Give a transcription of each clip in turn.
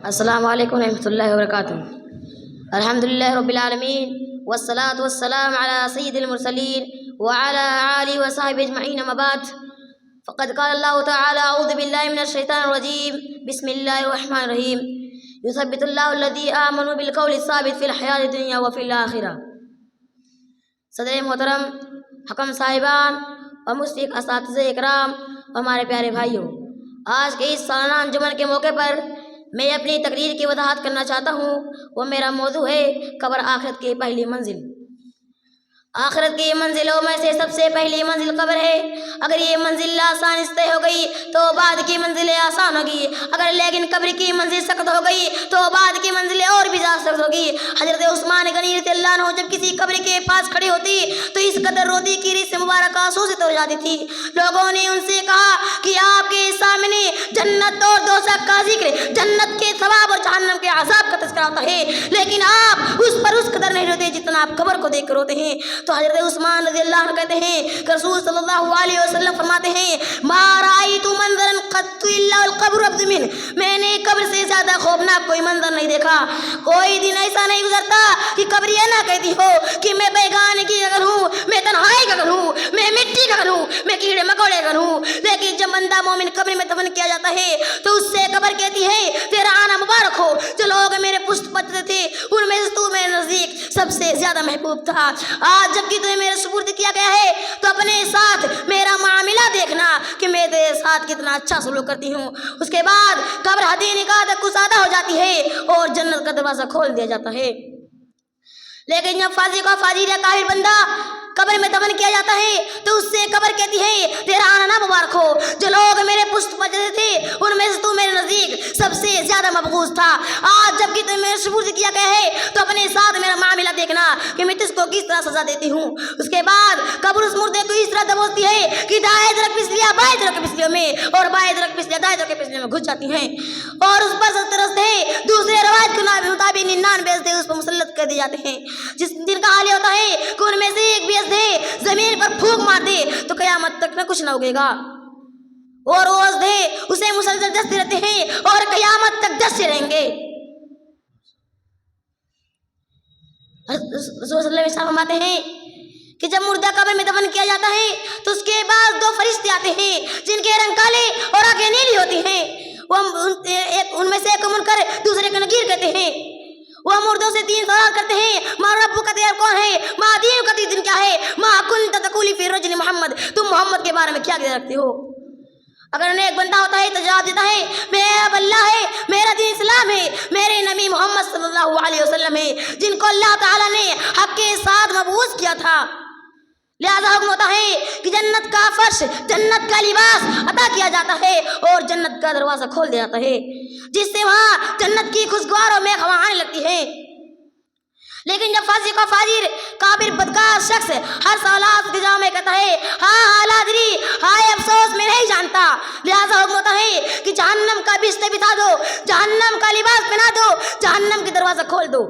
السلام علیکم ورحمۃ اللہ وبرکاتہ۔ الحمدللہ رب العالمین والصلاة والسلام علی سید المرسلین وعلی آلہ وصحبہ اجمعین، اما بعد فقد قال اللہ تعالی اعوذ باللہ من الشیطان الرجیم بسم اللہ الرحمن الرحیم یثبت اللہ الذین آمنوا بالقول الثابت فی الحیاۃ الدنیا وفی الآخرہ۔ صدر محترم، حکم صاحبان اور مشفق اساتذہ اکرام اور ہمارے پیارے بھائیوں، آج کے اس سالانہ انجمن کے موقع پر میں اپنی تقریر کی وضاحت کرنا چاہتا ہوں۔ وہ میرا موضوع ہے قبر آخرت کی پہلی منزل۔ آخرت کی منزلوں میں سے سب سے پہلی منزل قبر ہے۔ اگر یہ منزل آسان طے ہو گئی تو بعد کی منزلیں آسان ہوگی، اگر لیکن قبر کی منزل سخت ہو گئی تو بعد کی منزلیں اور بھی زیادہ سخت ہوگی۔ حضرت عثمان غنی رضی اللہ عنہ جب کسی قبر کے پاس کھڑی ہوتی تو اس قدر روتی کہ رس مبارک آنسو سے تر جاتی تھی۔ لوگوں نے ان سے کہا کہ آپ کے سامنے جنت اور دوزخ کا ذکر، جنت کے ثواب اور جہنم کے عذاب کا تذکرہ ہوتا ہے، لیکن آپ اس پر اس قدر نہیں روتے جتنا آپ قبر کو دیکھ کر روتے ہیں۔ تو حضرت عثمان رضی اللہ عنہ کہتے ہیں کہ رسول صلی اللہ علیہ وسلم فرماتے ہیں ما رأیت منظرا قط الا القبر ابد من، میں نے قبر سے زیادہ خوفناک کوئی منظر نہیں دیکھا۔ کوئی دن ایسا نہیں گزرتا کہ قبر یہ نہ کہتی ہو کہ میں بیگانگی کا گھر ہوں، میں تنہائی کا گھر ہوں، میں مٹی کا گھر ہوں، میں کیڑے مکوڑے کا گھر ہوں۔ لیکن جب بندہ مومن قبر میں دفن کیا جاتا ہے تو اس سے قبر کہتی ہے تیرا آنا مبارک ہو، جو لوگ میرے پشت پچتے تھے ان میں سے تو میرے نزدیک سب سے زیادہ محبوب تھا۔ آج جب کہ تمہیں میرے سپرد کیا گیا ہے تو اپنے ساتھ میرا معاملہ دیکھنا کہ میں تیرے ساتھ کتنا اچھا سلوک کرتی ہوں۔ اس کے بعد قبر حدیث نکاح تک کشادہ ہو جاتی ہے اور جنت کا دروازہ کھول دیا جاتا ہے۔ لیکن جب فاسق و فاجر یا کافر بندہ قبر میں دفن کیا جاتا ہے تو اس سے قبر کہتی ہے تیرا آنا مبارک ہو، جو لوگ میرے پشت پچتے تھے ان میں سے تو میرے نزدیک سب سے زیادہ مبغوض تھا۔ آج جب کہ تمہیں میرے سپرد کیا گیا ہے تو اپنے ساتھ میرا معاملہ دیکھنا کہ میں تجھ کو کس طرح سزا دیتی ہوں۔ اس کے بعد قبر اس مردے کو اس طرح دبوچتی ہے کہ دائیں طرف پسلیاں بائیں طرف کے پسلیوں میں اور بائیں طرف پسلیاں دائیں طرف کے پسلیوں میں گھس جاتی ہیں، اور اس پر 70 رستے دوسرے روایت کے مطابق 99 رستے اس پر مسلط کر دیے جاتے ہیں۔ جس دن کا حال یہ ہوتا ہے کہ ان میں سے ایک بھی رستے زمین پر پھونک مار دے تو قیامت تک نہ کچھ نہ اگے گا، اور روز دے اسے مسلسل دستے رہتے ہیں اور قیامت تک دستے رہیں گے۔ رسول صلی اللہ علیہ وسلم فرماتے ہیں کہ جب مردہ قبر میں دفن کیا جاتا ہے تو اس کے بعد 2 فرشتے آتے ہیں جن کے رنگ کالے اور آنکھیں نیلی ہوتی ہیں۔ ان میں سے ایک منکر دوسرے کو نکیر کہتے ہیں۔ وہ مردوں سے 3 سوال کرتے ہیں، ماں رب کا تیرا کون ہے، ماں دین کا دین کیا ہے، ماں کنت تقولی فی رجل محمد، تم محمد کے بارے میں کیا کہہ رکھتے ہو۔ اگر انہیں ایک بندہ ہوتا ہے تو جواب دیتا ہے میرا رب اللہ ہے، میرا دین اسلام ہے، میرے نبی محمد صلی اللہ علیہ وسلم ہے جن کو اللہ تعالیٰ نے حق کے ساتھ مبعوث کیا تھا۔ لہذا حکم ہوتا ہے کہ جنت کا فرش، جنت کا لباس عطا کیا جاتا ہے اور جنت کا دروازہ کھول دیا جاتا ہے جس سے وہاں جنت کی خوشگوار اور مہک آنے لگتی ہے۔ لیکن جب فاسق و فاجر کافر بدکار شخص ہر سوالات کے جواب میں کہتا ہے ہاں لادری ہائے افسوس میں نہیں جانتا، لہذا حکم ہوتا ہے کہ جہنم کا بستر بچھا دو، جہنم کا لباس پہنا دو، جہنم کا دروازہ کھول دو۔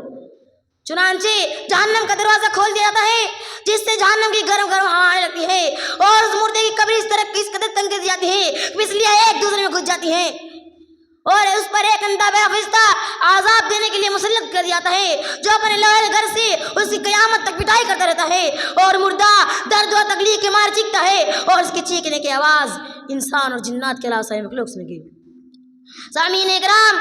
چنانچہ جہنم کا دروازہ کھول دیا جاتا ہے جس سے جہنم کی گرم گرم ہوا آنے لگتی ہے اور اس مردے کی قبر اس طرح اس قدر تنگ کر دی جاتی ہے کہ پسلیاں ایک دوسرے میں گھس جاتی ہیں اور اس پر ایک اندھا فرشتہ عذاب دینے کے لیے مسلط کر دیا جاتا ہے جو اپنے لوہے گھر سے اس کی قیامت تک پٹائی کرتا رہتا ہے، اور مردہ درد و تکلیف کے مار چیختا ہے اور اس کے چیخنے کی آواز انسان اور جنات کے علاوہ سارے مخلوق سنے گی۔ سامعین اکرام،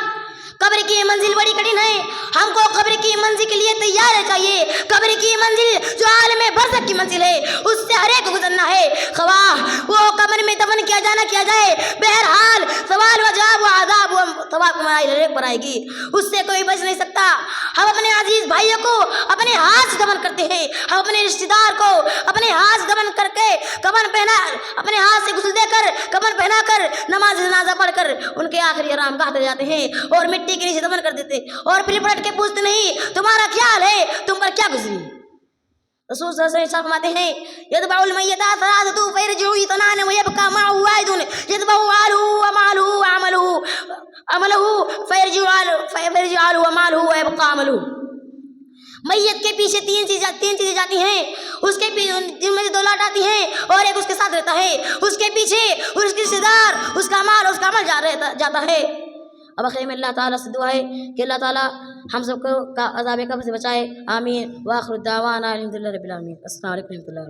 قبر کی منزل بڑی کٹھن ہے، ہم کو قبر کی منزل کے لیے تیار رہنا چاہیے۔ قبر کی منزل جو عالم برزخ کی منزل ہے اس سے ہر ایک کو گزرنا ہے، خواہ وہ قبر میں دفن کیا جانا کیا جائے، بہرحال سوال و جواب و عذاب و ثواب کی ہر ایک پر آئے گی، اس سے کوئی بچ نہیں سکتا۔ ہم اپنے عزیز بھائیوں کو اپنے ہاتھ سے دفن کرتے ہیں، ہم اپنے رشتہ دار کو اپنے ہاتھ سے دفن کر کے کفن پہنا، اپنے ہاتھ سے غسل دے کر کفن پہنا کر نماز جنازہ پڑھ کر ان کے آخری آرام گاہ دے جاتے ہیں اور مٹی کے نیچے دفن کر دیتے اور پھر پلٹ کے پوچھتے نہیں تمہارا خیال ہے تم پر کیا گزری۔ رسول صلی اللہ علیہ وسلم فرماتے ہیں یتبع المیت ثلاثۃ فیرجع اثنان ویبقى معه واحد یتبع اهله وماله عمله فیرجع اهله وماله ویبقى عمله۔ میت کے پیچھے تین چیزیں جاتی ہیں، اس کے جن میں سے 2 لوٹ آتی ہیں اور ایک اس کے ساتھ رہتا ہے، اس کے پیچھے اس کے رشتہ دار، اس کا مال، اس کا عمل جاتا ہے۔ اب آخر میں اللہ تعالیٰ سے دعا ہے کہ اللہ تعالیٰ ہم سب کو عذاب قبر سے بچائے، آمین۔ وآخر الدعوانا الحمد للہ رب العالمین۔ السلام علیکم و رحمۃ اللہ۔